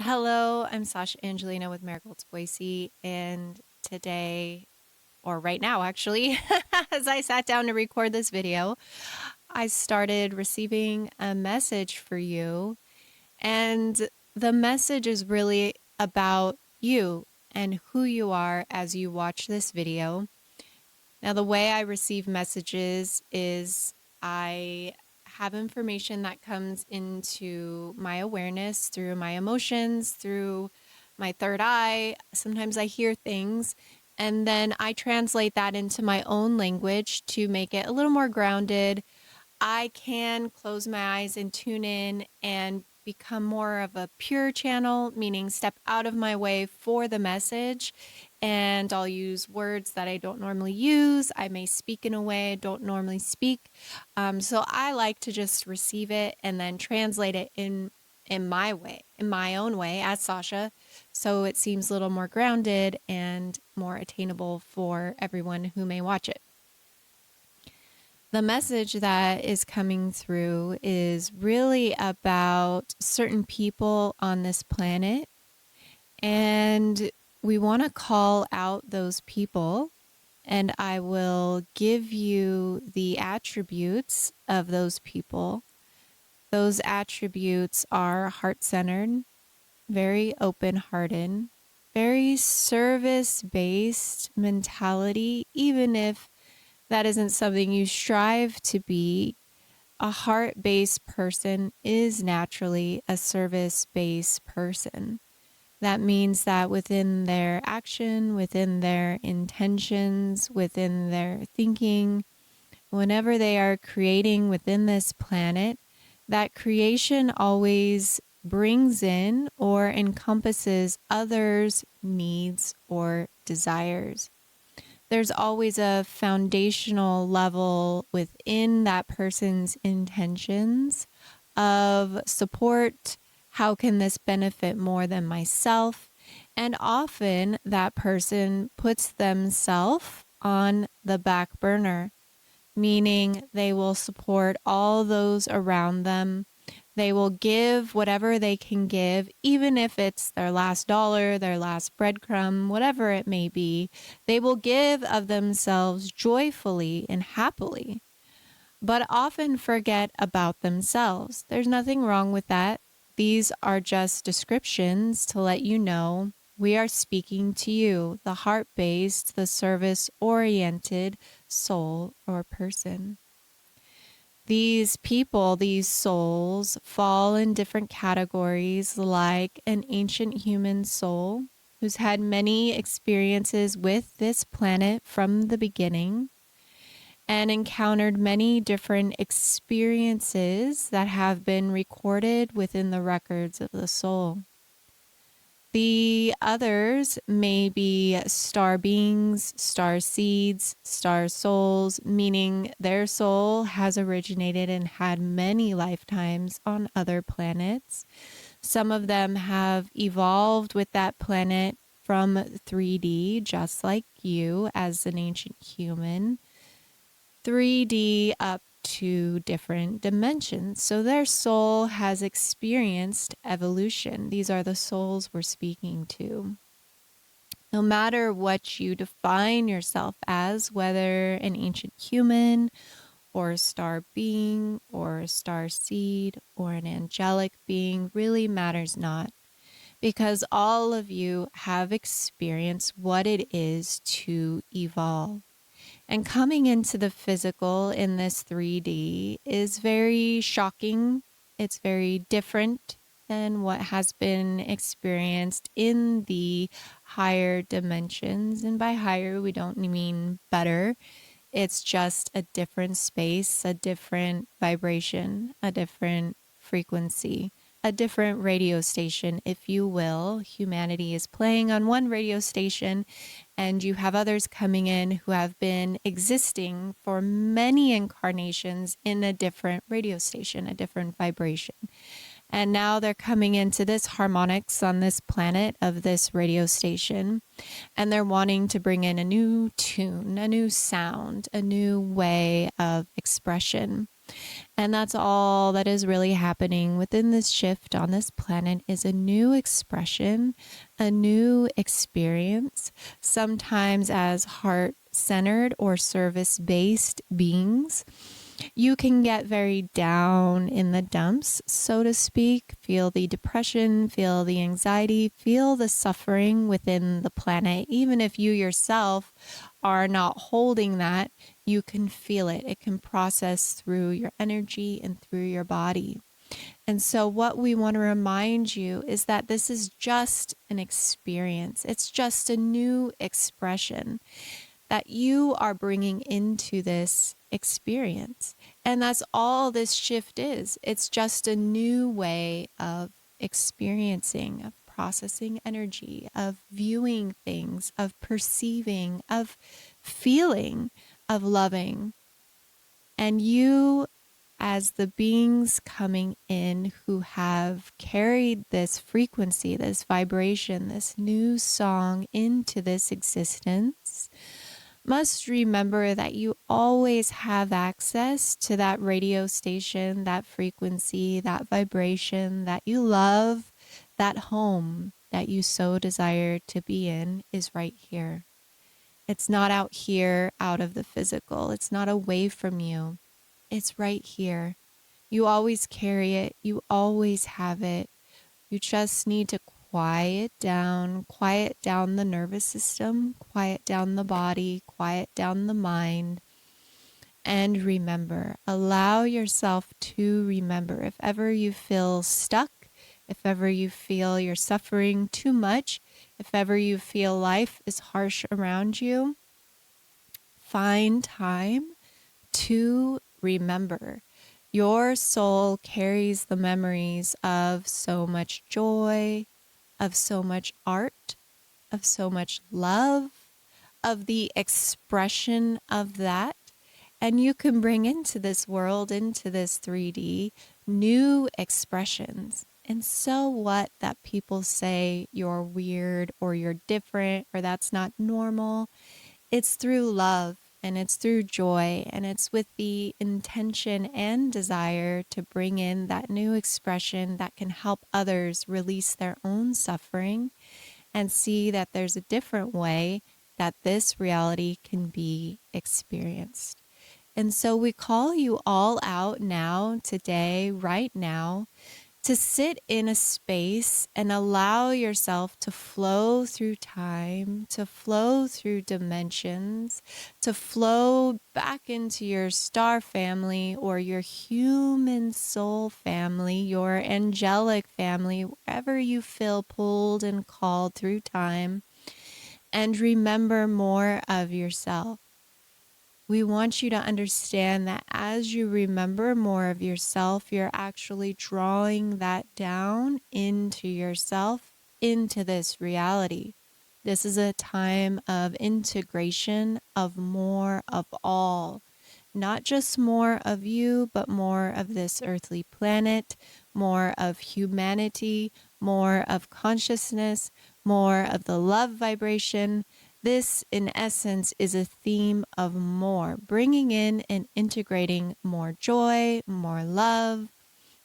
Hello, I'm Sasha Angelina with Marigolds Boise, and today, or right now actually, as I sat down to record this video, I started receiving a message for you, and the message is really about you and who you are as you watch this video. Now, the way I receive messages is I have information that comes into my awareness through my emotions, through my third eye. Sometimes I hear things, and then I translate that into my own language to make it a little more grounded. I can close my eyes and tune in and become more of a pure channel, meaning step out of my way for the message. And I'll use words that I don't normally use. I may speak in a way I don't normally speak. So I like to just receive it and then translate it in my way, in my own way as Sasha. So it seems a little more grounded and more attainable for everyone who may watch it. The message that is coming through is really about certain people on this planet, and we want to call out those people, and I will give you the attributes of those people. Those attributes are heart-centered, very open-hearted, very service-based mentality, even if that isn't something you strive to be. A heart-based person is naturally a service-based person. That means that within their action, within their intentions, within their thinking, whenever they are creating within this planet, that creation always brings in or encompasses others' needs or desires. There's always a foundational level within that person's intentions of support. How can this benefit more than myself? And often that person puts themselves on the back burner, meaning they will support all those around them. They will give whatever they can give, even if it's their last dollar, their last breadcrumb, whatever it may be. They will give of themselves joyfully and happily, but often forget about themselves. There's nothing wrong with that. These are just descriptions to let you know we are speaking to you, the heart-based, the service-oriented soul or person. These people, these souls, fall in different categories, like an ancient human soul who's had many experiences with this planet from the beginning and encountered many different experiences that have been recorded within the records of the soul. The others may be star beings, star seeds, star souls, meaning their soul has originated and had many lifetimes on other planets. Some of them have evolved with that planet from 3D, just like you as an ancient human, 3D up to different dimensions. So their soul has experienced evolution. These are the souls we're speaking to. No matter what you define yourself as, whether an ancient human or a star being or a star seed or an angelic being, really matters not, because all of you have experienced what it is to evolve. And coming into the physical in this 3D is very shocking. It's very different than what has been experienced in the higher dimensions. And by higher, we don't mean better. It's just a different space, a different vibration, a different frequency, a different radio station, if you will. Humanity is playing on one radio station, and you have others coming in who have been existing for many incarnations in a different radio station, a different vibration. And now they're coming into this harmonics on this planet of this radio station, and they're wanting to bring in a new tune, a new sound, a new way of expression. And that's all that is really happening within this shift on this planet is a new expression, a new experience, sometimes as heart-centered or service-based beings. You can get very down in the dumps, so to speak, feel the depression, feel the anxiety, feel the suffering within the planet. Even if you yourself are not holding that, you can feel it. It can process through your energy and through your body. And so what we want to remind you is that this is just an experience. It's just a new expression that you are bringing into this experience. And that's all this shift is. It's just a new way of experiencing, of processing energy, of viewing things, of perceiving, of feeling, of loving. And you, as the beings coming in who have carried this frequency, this vibration, this new song into this existence, must remember that you always have access to that radio station, that frequency, that vibration that you love, that home that you so desire to be in is right here. It's not out here, out of the physical. It's not away from you. It's right here. You always carry it. You always have it. You just need to quiet down the nervous system, quiet down the body, quiet down the mind, and remember. Allow yourself to remember. If ever you feel stuck, if ever you feel you're suffering too much, if ever you feel life is harsh around you, find time to remember. Your soul carries the memories of so much joy, of so much art, of so much love, of the expression of that. And you can bring into this world, into this 3D, new expressions. And so what that people say you're weird or you're different or that's not normal? It's through love and it's through joy and it's with the intention and desire to bring in that new expression that can help others release their own suffering and see that there's a different way that this reality can be experienced. And so we call you all out now, today, right now, to sit in a space and allow yourself to flow through time, to flow through dimensions, to flow back into your star family or your human soul family, your angelic family, wherever you feel pulled and called through time, and remember more of yourself. We want you to understand that as you remember more of yourself, you're actually drawing that down into yourself, into this reality. This is a time of integration of more of all, not just more of you, but more of this earthly planet, more of humanity, more of consciousness, more of the love vibration. This, in essence, is a theme of more, bringing in and integrating more joy, more love,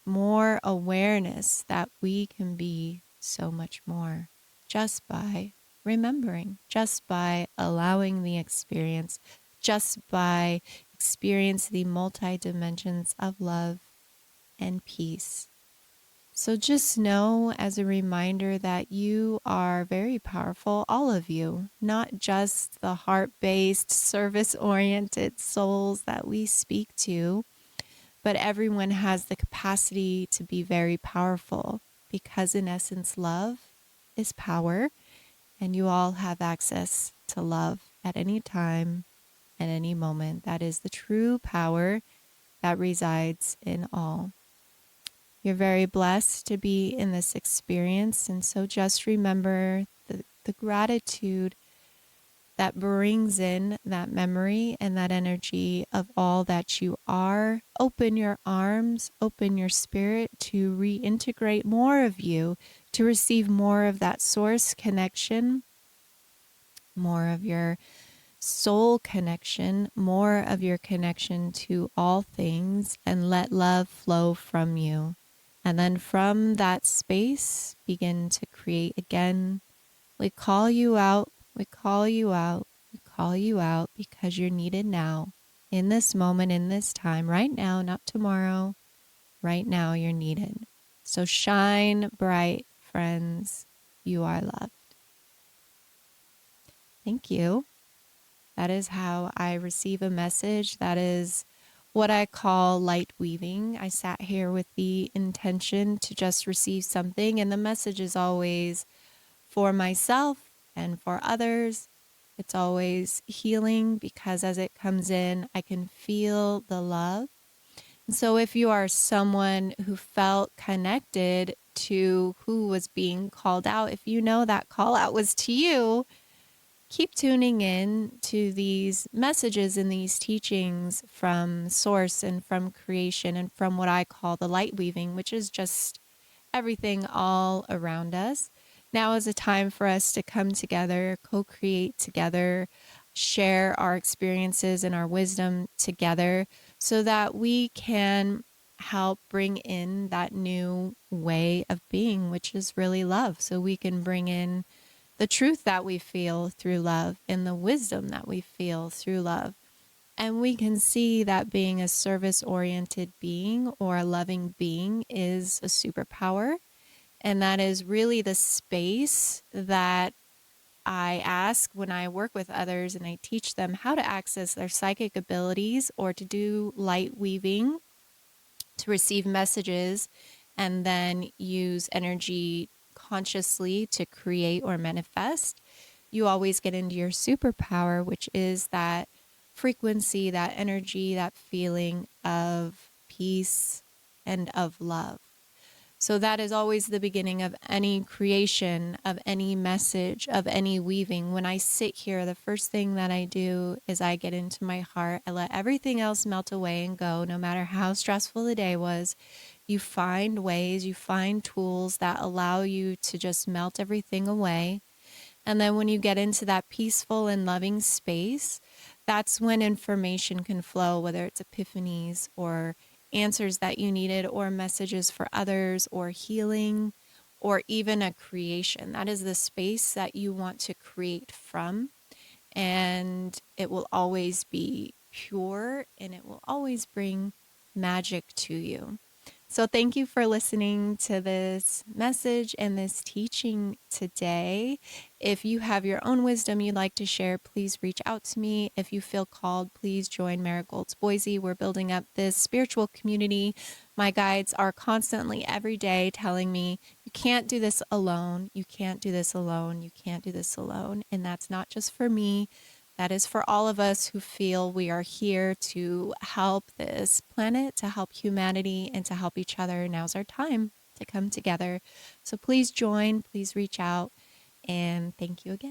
more awareness that we can be so much more just by remembering, just by allowing the experience, just by experiencing the multi-dimensions of love and peace. So just know as a reminder that you are very powerful, all of you, not just the heart-based, service-oriented souls that we speak to, but everyone has the capacity to be very powerful because in essence, love is power and you all have access to love at any time, at any moment. That is the true power that resides in all. You're very blessed to be in this experience. And so just remember the gratitude that brings in that memory and that energy of all that you are. Open your arms, open your spirit to reintegrate more of you, to receive more of that source connection, more of your soul connection, more of your connection to all things, and let love flow from you. And then from that space, begin to create again. We call you out, we call you out, we call you out because you're needed now, in this moment, in this time, right now, not tomorrow. Right now, you're needed. So shine bright, friends. You are loved. Thank you. That is how I receive a message. That is what I call light weaving. I sat here with the intention to just receive something, and the message is always for myself and for others. It's always healing because as it comes in, I can feel the love. And so if you are someone who felt connected to who was being called out, if you know that call out was to you, keep tuning in to these messages and these teachings from source and from creation and from what I call the light weaving, which is just everything all around us. Now is a time for us to come together, co-create together, share our experiences and our wisdom together so that we can help bring in that new way of being, which is really love. So we can bring in the truth that we feel through love and the wisdom that we feel through love. And we can see that being a service-oriented being or a loving being is a superpower. And that is really the space that I ask when I work with others and I teach them how to access their psychic abilities or to do light weaving, to receive messages, and then use energy consciously to create or manifest. You always get into your superpower, which is that frequency, that energy, that feeling of peace and of love. So that is always the beginning of any creation, of any message, of any weaving. When I sit here, the first thing that I do is I get into my heart. I let everything else melt away and go, no matter how stressful the day was. You find ways, you find tools that allow you to just melt everything away. And then when you get into that peaceful and loving space, that's when information can flow, whether it's epiphanies or answers that you needed or messages for others or healing or even a creation. That is the space that you want to create from. And it will always be pure and it will always bring magic to you. So thank you for listening to this message and this teaching today. If you have your own wisdom you'd like to share, please reach out to me. If you feel called, please join Marigolds Boise. We're building up this spiritual community. My guides are constantly every day telling me, you can't do this alone. You can't do this alone. You can't do this alone. And that's not just for me. That is for all of us who feel we are here to help this planet, to help humanity, and to help each other. Now's our time to come together. So please join, please reach out, and thank you again.